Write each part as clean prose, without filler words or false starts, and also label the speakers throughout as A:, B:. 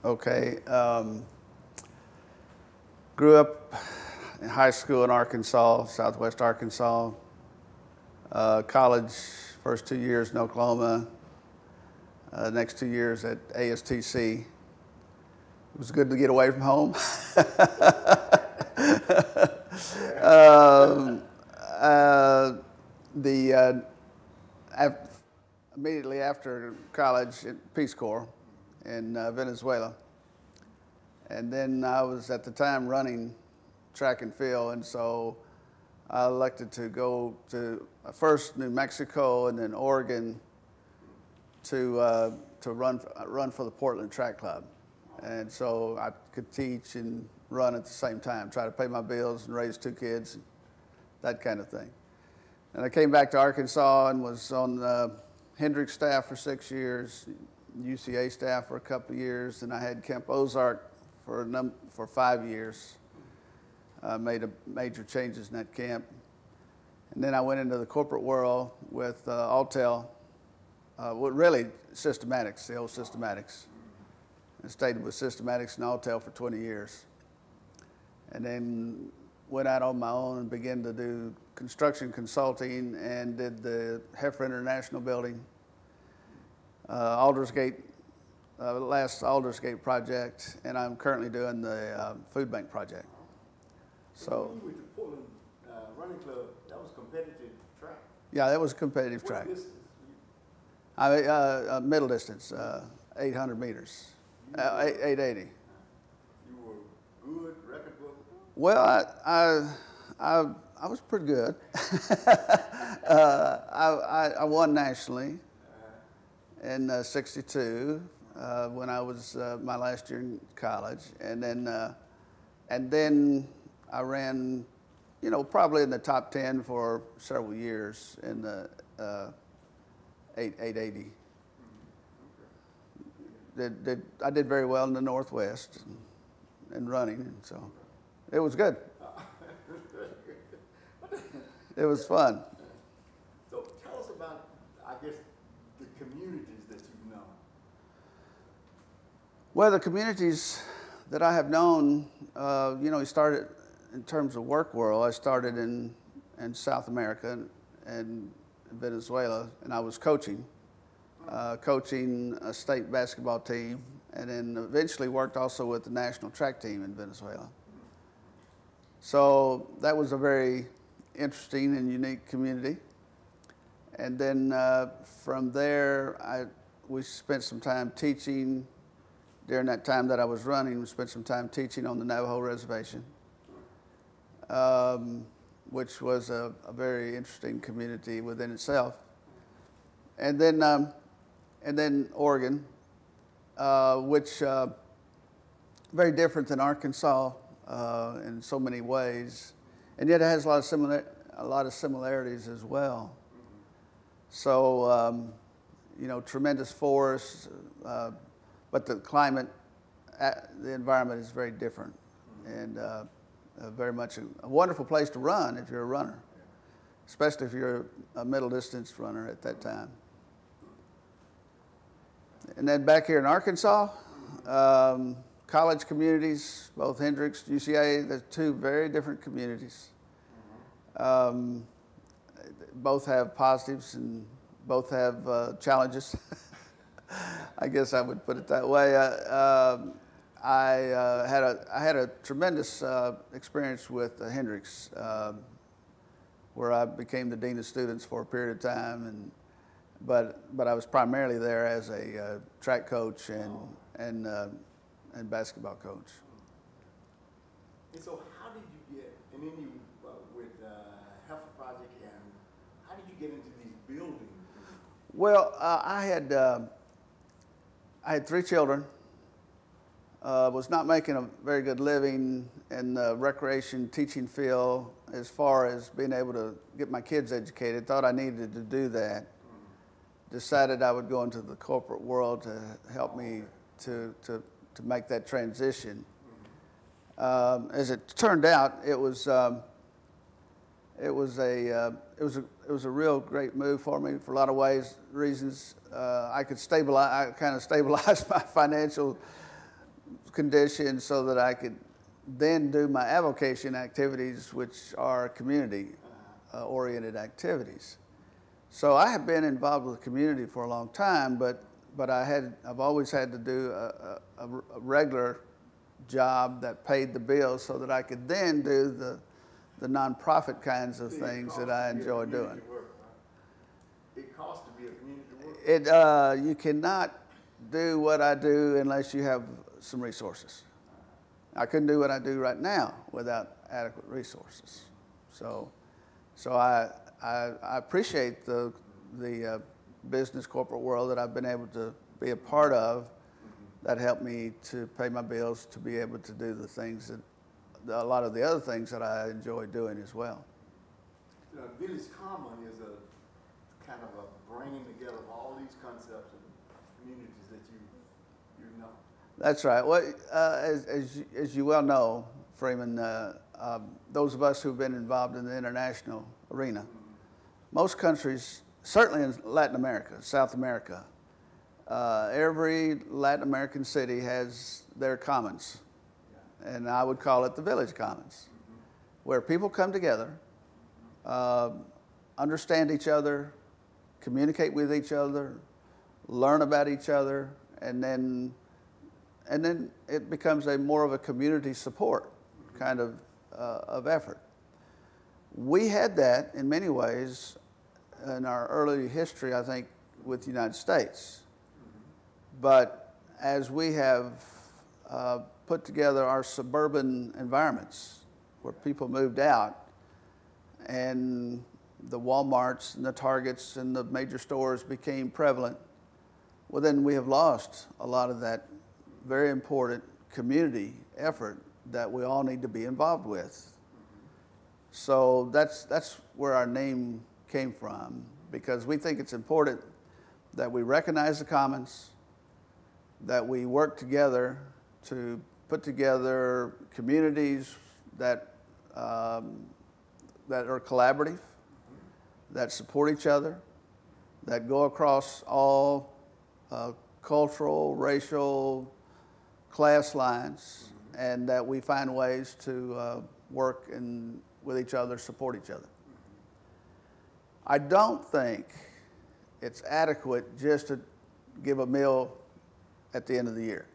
A: Okay. Grew up in high school in Arkansas, Southwest Arkansas. College, first 2 years in Oklahoma. Next 2 years at ASTC. It was good to get away from home. Immediately after college, Peace Corps in Venezuela. And then I was at the time running track and field, and so I elected to go to first New Mexico and then Oregon to run for the Portland Track Club. And so I could teach and run at the same time, try to pay my bills and raise 2 kids, that kind of thing. And I came back to Arkansas and was on the Hendricks staff for 6 years, UCA staff for a couple of years, and I had Camp Ozark for 5 years. Made major changes in that camp. And then I went into the corporate world with Alltel, really Systematics, the old Systematics. I stayed with Systematics and Alltel for 20 years. And then went out on my own and began to do construction consulting and did the Heifer International building, Aldersgate, last Aldersgate project, and I'm currently doing the food bank project. So.
B: When you were with the Portland Running Club, that was competitive track.
A: Yeah, that was a competitive track. Middle distance, 800 meters, 880.
B: You were good, record book?
A: Well, I was pretty good. I won nationally in '62 when I was my last year in college, and then I ran, probably in the top 10 for several years in the 880. I did very well in the Northwest and running, and so it was good. It was fun.
B: So tell us about, I guess, the communities that you've known.
A: Well, the communities that I have known, we started in terms of work world. I started in South America and Venezuela, and I was coaching a state basketball team, and then eventually worked also with the national track team in Venezuela. So that was a very interesting and unique community. And then from there, we spent some time teaching. During that time that I was running, we spent some time teaching on the Navajo Reservation, which was a very interesting community within itself. And then Oregon, which very different than Arkansas in so many ways, and yet it has a lot of similarities as well. So, tremendous forests, but the climate, the environment is very different, and very much a wonderful place to run if you're a runner, especially if you're a middle distance runner at that time. And then back here in Arkansas, college communities, both Hendricks, UCA, they're 2 very different communities. Both have positives and both have challenges. I guess I would put it that way. I had a tremendous experience with Hendricks, where I became the dean of students for a period of time, but I was primarily there as a track coach and basketball coach.
B: And so, how did you get? And then you with Heifer Project, and how did you get into these buildings?
A: Well, I had 3 children. Was not making a very good living in the recreation teaching field as far as being able to get my kids educated. Thought I needed to do that. Decided I would go into the corporate world to help me to make that transition. As it turned out, it was a real great move for me for a lot of reasons. I kind of stabilized my financial conditions so that I could then do my avocation activities, which are community oriented activities. So I have been involved with the community for a long time, but I've always had to do a regular job that paid the bills so that I could then do the nonprofit kinds of things that I enjoy doing.
B: It costs to be a community worker.
A: You cannot do what I do unless you have some resources. I couldn't do what I do right now without adequate resources. So I appreciate the business corporate world that I've been able to be a part of that helped me to pay my bills, to be able to do the things that, a lot of the other things that I enjoy doing as well.
B: Village Common is a kind of a bringing together of all these concepts and communities that you know.
A: That's right. Well, as you well know, Freeman, those of us who've been involved in the international arena, most countries, certainly in Latin America, South America, every Latin American city has their commons, and I would call it the village commons, where people come together, understand each other, communicate with each other, learn about each other, and then it becomes more of a community support kind of effort. We had that in many ways in our early history, I think, with the United States. But as we have put together our suburban environments where people moved out and the Walmarts and the Targets and the major stores became prevalent, well, then we have lost a lot of that very important community effort that we all need to be involved with. So that's where our name came from, because we think it's important that we recognize the commons, that we work together to put together communities that are collaborative, that support each other, that go across all cultural, racial, class lines, and that we find ways to work with each other, support each other. I don't think it's adequate just to give a meal at the end of the year.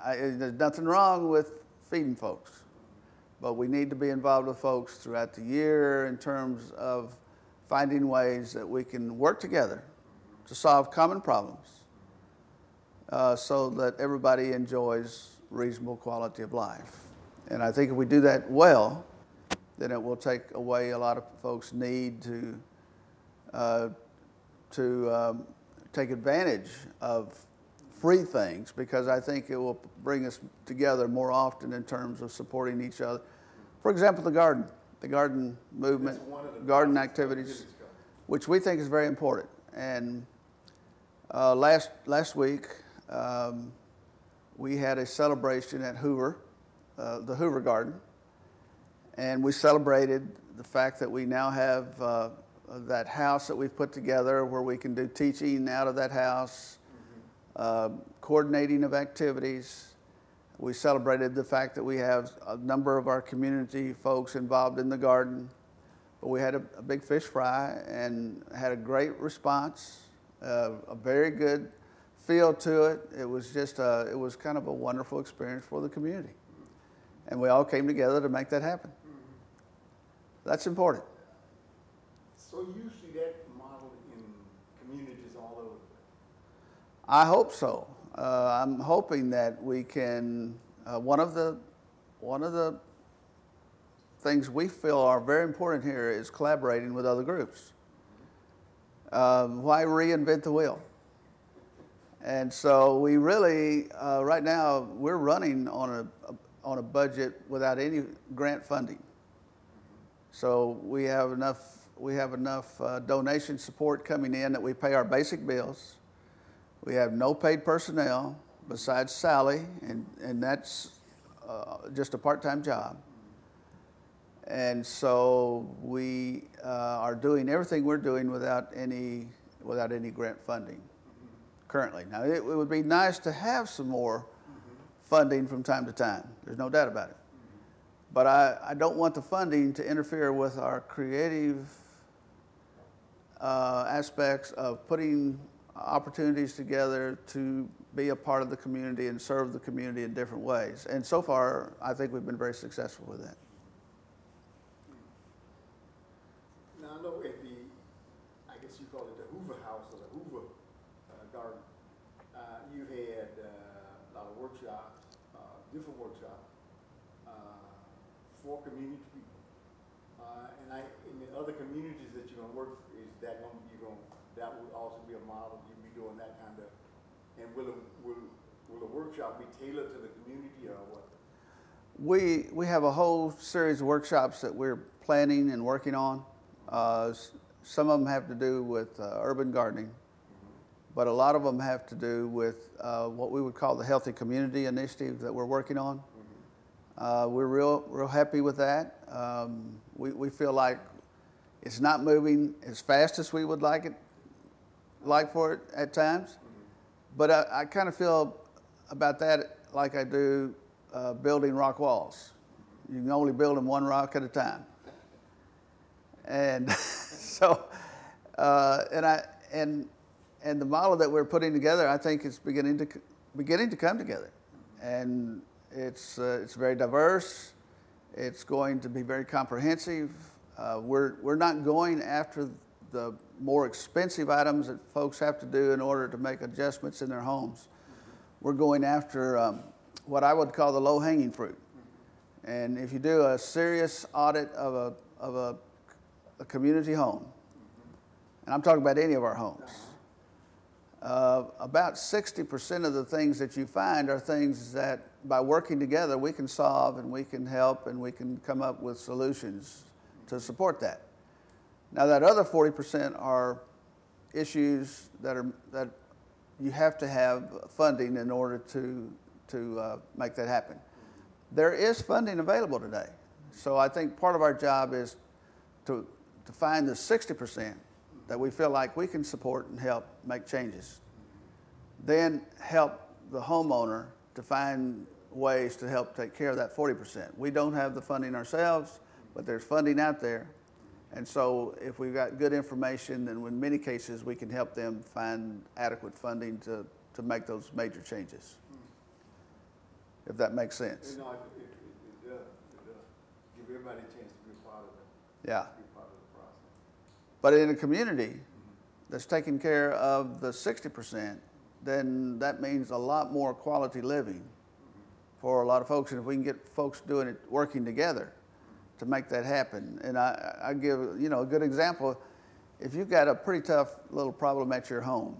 A: There's nothing wrong with feeding folks, but we need to be involved with folks throughout the year in terms of finding ways that we can work together to solve common problems so that everybody enjoys reasonable quality of life. And I think if we do that well, then it will take away a lot of folks' need to take advantage of free things, because I think it will bring us together more often in terms of supporting each other. For example, the garden movement, garden activities, which we think is very important. And last week, we had a celebration at Hoover, the Hoover Garden, and we celebrated the fact that we now have that house that we've put together where we can do teaching out of that house, coordinating of activities. We celebrated the fact that we have a number of our community folks involved in the garden. But we had a big fish fry and had a great response, a very good feel to it. It was just it was kind of a wonderful experience for the community. And we all came together to make that happen. That's important.
B: So you see that model in communities all over?
A: I hope so. I'm hoping that we can. One of the things we feel are very important here is collaborating with other groups. Why reinvent the wheel? And so we really, right now, we're running on a budget without any grant funding. So we have enough donation support coming in that we pay our basic bills. We have no paid personnel besides Sally, and that's just a part-time job. And so we are doing everything we're doing without any grant funding currently. Now, it would be nice to have some more funding from time to time. There's no doubt about it. But I don't want the funding to interfere with our creative aspects of putting opportunities together to be a part of the community and serve the community in different ways. And so far, I think we've been very successful with that.
B: Now, I know at the, I guess you call it the Hoover House or the Hoover Garden, you had a lot of workshops, different workshops for community people. And in the other communities that you're gonna work, is that gonna, that would also be a model, you'd be doing that kind of, and will the workshop be tailored to the community or what?
A: We have a whole series of workshops that we're planning and working on. Some of them have to do with urban gardening, but a lot of them have to do with what we would call the Healthy Community Initiative that we're working on. We're real happy with that. We feel like it's not moving as fast as we would like for it at times, but I kind of feel about that like I do building rock walls. You can only build them one rock at a time. And so, and the model that we're putting together, I think, is beginning to come together, and it's very diverse. It's going to be very comprehensive. We're not going after the more expensive items that folks have to do in order to make adjustments in their homes. We're going after what I would call the low-hanging fruit. And if you do a serious audit of a community home, and I'm talking about any of our homes, about 60% of the things that you find are things that by working together we can solve and we can help and we can come up with solutions to support that. Now that other 40% are issues that you have to have funding in order to make that happen. There is funding available today. So I think part of our job is to find the 60% that we feel like we can support and help make changes. Then help the homeowner to find ways to help take care of that 40%. We don't have the funding ourselves, but there's funding out there. And so if we've got good information, then in many cases we can help them find adequate funding to make those major changes. If that makes sense.
B: No, it does. It does. Give everybody a chance to be a part of it.
A: Yeah.
B: Be a part of the process.
A: But in a community that's taking care of the 60%, then that means a lot more quality living for a lot of folks. And if we can get folks doing it, working together to make that happen. And I give, a good example. If you've got a pretty tough little problem at your home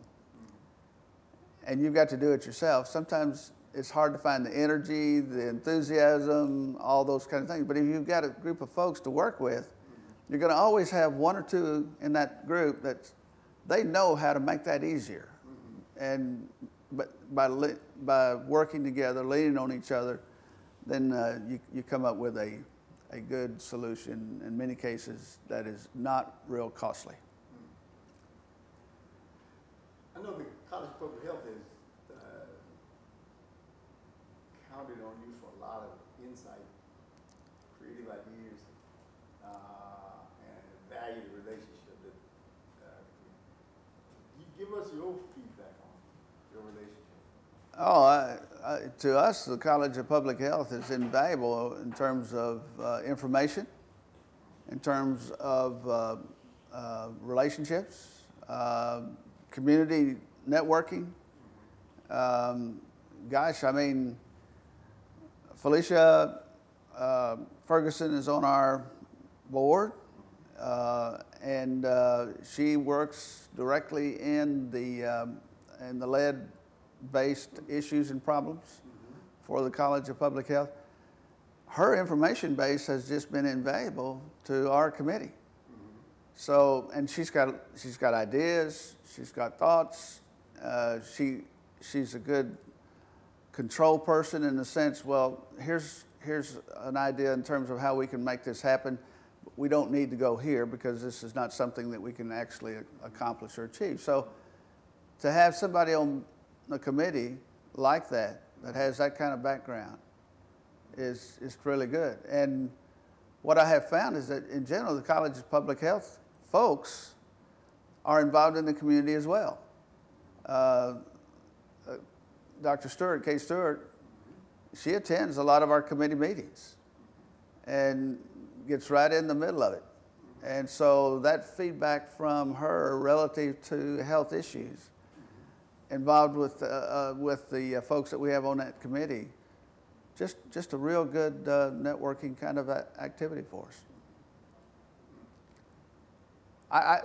A: and you've got to do it yourself, sometimes it's hard to find the energy, the enthusiasm, all those kind of things. But if you've got a group of folks to work with, you're going to always have one or two in that group that they know how to make that easier. And by working together, leaning on each other, then you come up with a good solution. In many cases, that is not real costly.
B: I know the College of Public Health has counted on you for a lot of insight, creative ideas, and value the relationship. Give us your feedback on your relationship.
A: To us, the College of Public Health is invaluable in terms of information, in terms of relationships, community networking. Gosh, I mean, Felicia Ferguson is on our board, and she works directly in the lead-based issues and problems for the College of Public Health. Her information base has just been invaluable to our committee. So, and she's got ideas, she's got thoughts. She's a good control person in the sense, well, here's an idea in terms of how we can make this happen. We don't need to go here because this is not something that we can actually accomplish or achieve. So to have somebody on a committee like that has that kind of background is really good. And what I have found is that in general, the College of Public Health folks are involved in the community as well. Dr. Stewart, Kay Stewart, she attends a lot of our committee meetings and gets right in the middle of it. And so that feedback from her relative to health issues involved with the folks that we have on that committee, just a real good networking kind of activity for us.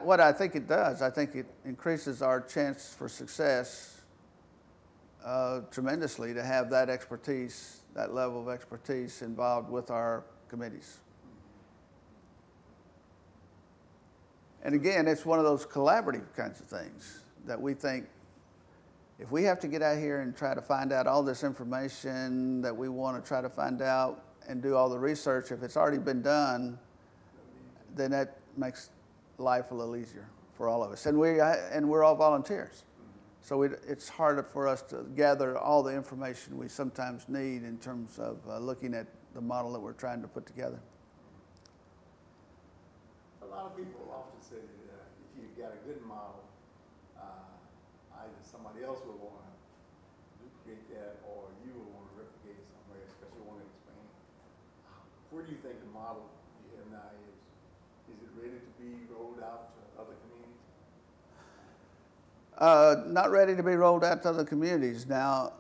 A: What I think it does, I think it increases our chance for success tremendously to have that expertise, that level of expertise involved with our committees. And again, it's one of those collaborative kinds of things that we think if we have to get out here and try to find out all this information that we want to try to find out and do all the research, if it's already been done, then that makes life a little easier for all of us. And we're all volunteers. So it's harder for us to gather all the information we sometimes need in terms of looking at the model that we're trying to put together.
B: A lot of people often say that if you've got a good model, either somebody else will want to duplicate that or you will want to replicate it somewhere, especially want to expand. Where do you think the model you have now is? Is it ready to be rolled out to other communities?
A: Not ready to be rolled out to other communities. Now,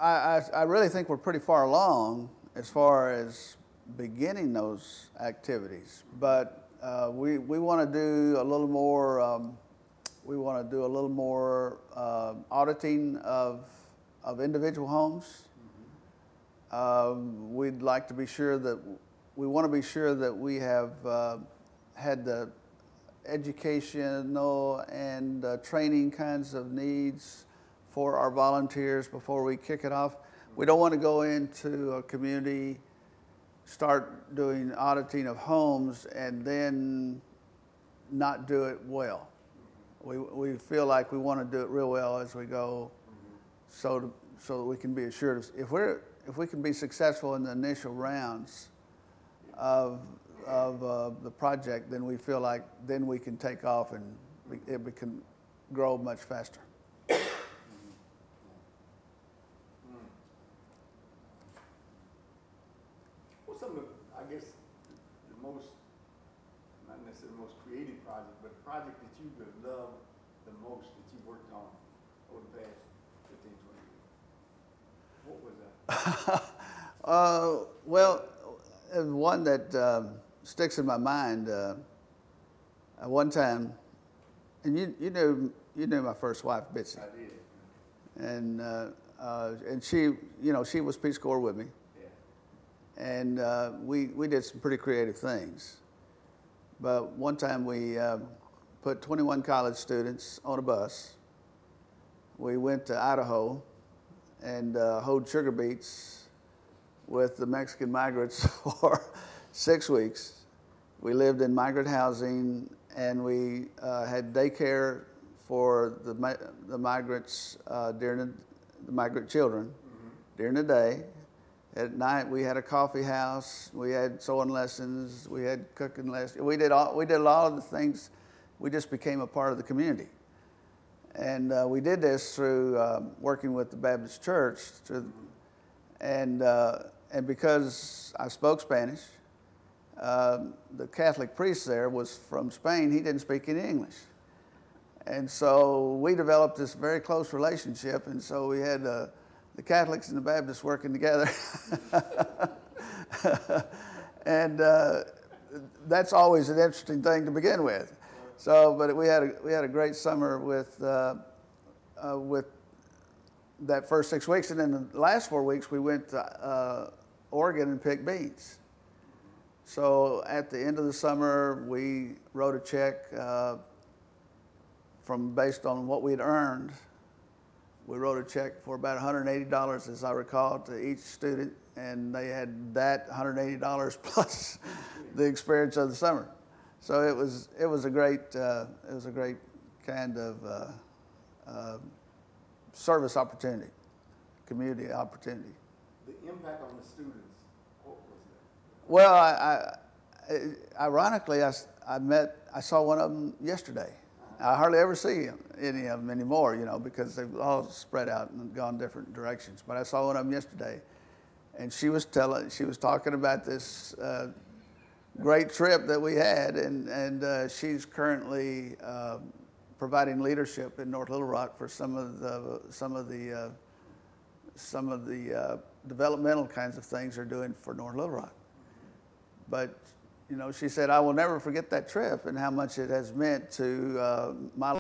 A: I really think we're pretty far along as far as beginning those activities, but we want to do a little more. We want to do a little more auditing of individual homes. We'd like to be sure that we want to be sure that we have had the educational and training kinds of needs for our volunteers before we kick it off. We don't want to go into a community, start doing auditing of homes, and then not do it well. We feel like we want to do it real well as we go, so that we can be assured if we can be successful in the initial rounds of the project, then we feel like then we can take off and it can grow much faster.
B: What's some of the, I guess, the most, not necessarily the most creative project, but project that you would love the most that you've worked on over the past 15, 20 years? What was that?
A: Well, one that sticks in my mind. At one time, and you knew my first wife, Bitsy.
B: I did.
A: And she, she was Peace Corps with me.
B: Yeah.
A: And we did some pretty creative things. But one time we put 21 college students on a bus. We went to Idaho and hoed sugar beets with the Mexican migrants for 6 weeks. We lived in migrant housing, and we had daycare for the migrants during the migrant children during the day. At night, we had a coffee house. We had sewing lessons. We had cooking lessons. We did all of the things. We just became a part of the community, and we did this through working with the Baptist Church. And because I spoke Spanish, the Catholic priest there was from Spain. He didn't speak any English, and so we developed this very close relationship. And so we had the Catholics and the Baptists working together. And that's always an interesting thing to begin with. So, but we had a great summer with that first 6 weeks, and then the last 4 weeks we went to Oregon and picked beans. So at the end of the summer, we wrote a check based on what we'd earned. We wrote a check for about $180, as I recall, to each student, and they had that $180 plus the experience of the summer. So it was a great kind of service opportunity, community opportunity.
B: The impact on the students, what was that?
A: Well, ironically, I saw one of them yesterday. I hardly ever see any of them anymore, you know, because they've all spread out and gone different directions. But I saw one of them yesterday, and she was talking about this great trip that we had, and she's currently providing leadership in North Little Rock for some of the developmental kinds of things they're doing for North Little Rock. But you know, she said, I will never forget that trip and how much it has meant to my